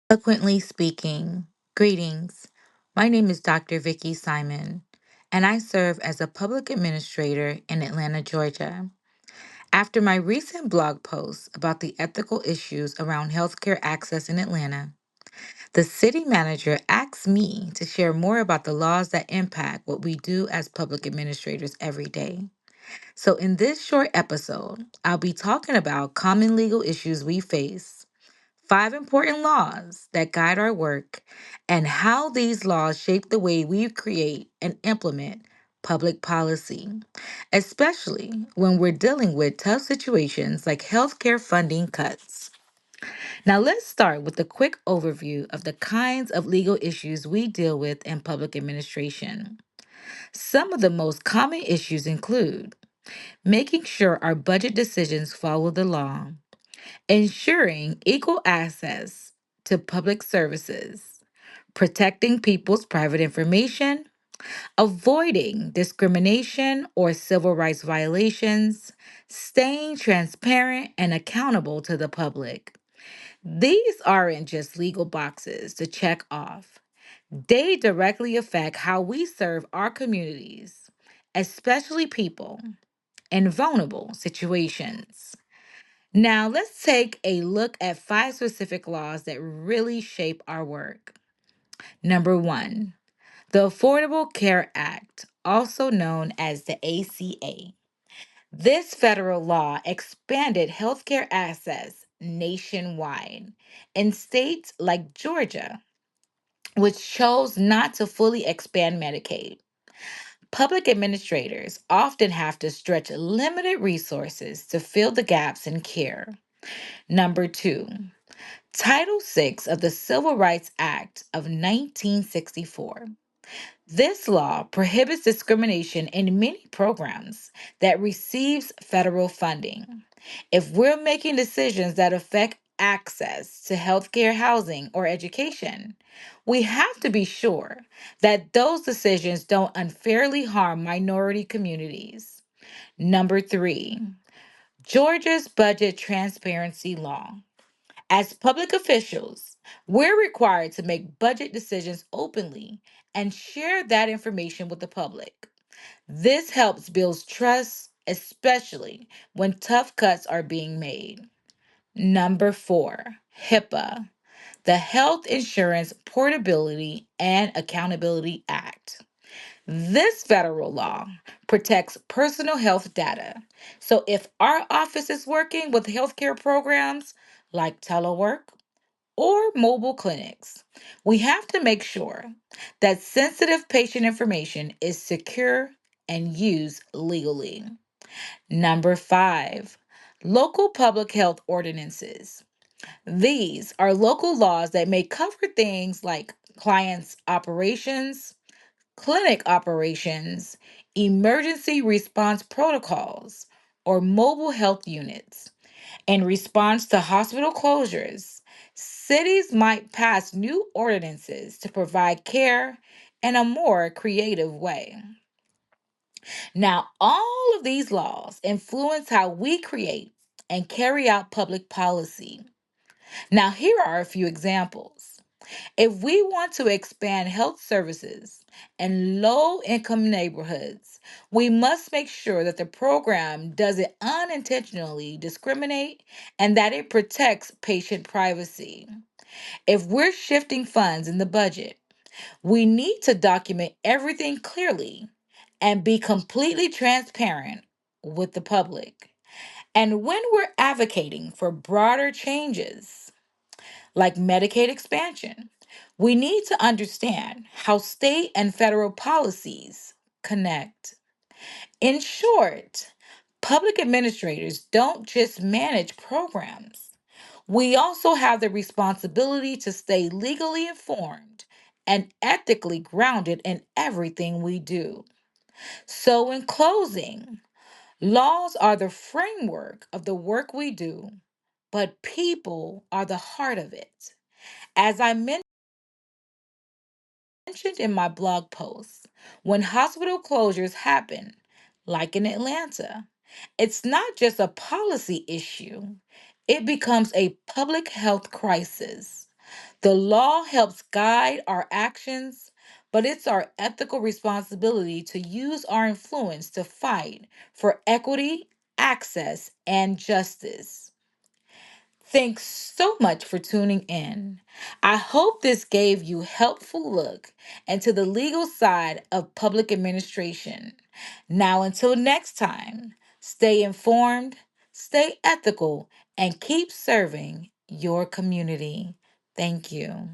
Eloquently speaking, greetings. My name is Dr. Vickie Simon, and I serve as a public administrator in Atlanta, Georgia. After my recent blog post about the ethical issues around healthcare access in Atlanta, the city manager asked me to share more about the laws that impact what we do as public administrators every day. So, in this short episode, I'll be talking about common legal issues we face, five important laws that guide our work, and how these laws shape the way we create and implement public policy, especially when we're dealing with tough situations like healthcare funding cuts. Now, let's start with a quick overview of the kinds of legal issues we deal with in public administration. Some of the most common issues include making sure our budget decisions follow the law, ensuring equal access to public services, protecting people's private information, avoiding discrimination or civil rights violations, staying transparent and accountable to the public. These aren't just legal boxes to check off. They directly affect how we serve our communities, especially people in vulnerable situations. Now, let's take a look at five specific laws that really shape our work. Number one, the Affordable Care Act, also known as the ACA. This federal law expanded healthcare access nationwide in states like Georgia, which chose not to fully expand Medicaid. Public administrators often have to stretch limited resources to fill the gaps in care. Number two, Title VI of the Civil Rights Act of 1964. This law prohibits discrimination in many programs that receives federal funding. If we're making decisions that affect access to healthcare, housing, or education, we have to be sure that those decisions don't unfairly harm minority communities. Number three, Georgia's Budget Transparency Law. As public officials, we're required to make budget decisions openly and share that information with the public. This helps build trust, especially when tough cuts are being made. Number four, HIPAA, the Health Insurance Portability and Accountability Act. This federal law protects personal health data. So if our office is working with healthcare programs like telework, or mobile clinics, we have to make sure that sensitive patient information is secure and used legally. Number five, local public health ordinances. These are local laws that may cover things like clients' operations, clinic operations, emergency response protocols, or mobile health units. In response to hospital closures, cities might pass new ordinances to provide care in a more creative way. Now, all of these laws influence how we create and carry out public policy. Now, here are a few examples. If we want to expand health services in low income neighborhoods, we must make sure that the program doesn't unintentionally discriminate and that it protects patient privacy. If we're shifting funds in the budget, we need to document everything clearly and be completely transparent with the public. And when we're advocating for broader changes, like Medicaid expansion, we need to understand how state and federal policies connect. In short, public administrators don't just manage programs, we also have the responsibility to stay legally informed and ethically grounded in everything we do. So, in closing, laws are the framework of the work we do, but people are the heart of it. As I mentioned in my blog post, when hospital closures happen, like in Atlanta, it's not just a policy issue, it becomes a public health crisis. The law helps guide our actions, but it's our ethical responsibility to use our influence to fight for equity, access, and justice. Thanks so much for tuning in. I hope this gave you helpful look into the legal side of public administration. Now until next time, stay informed, stay ethical, and keep serving your community. Thank you.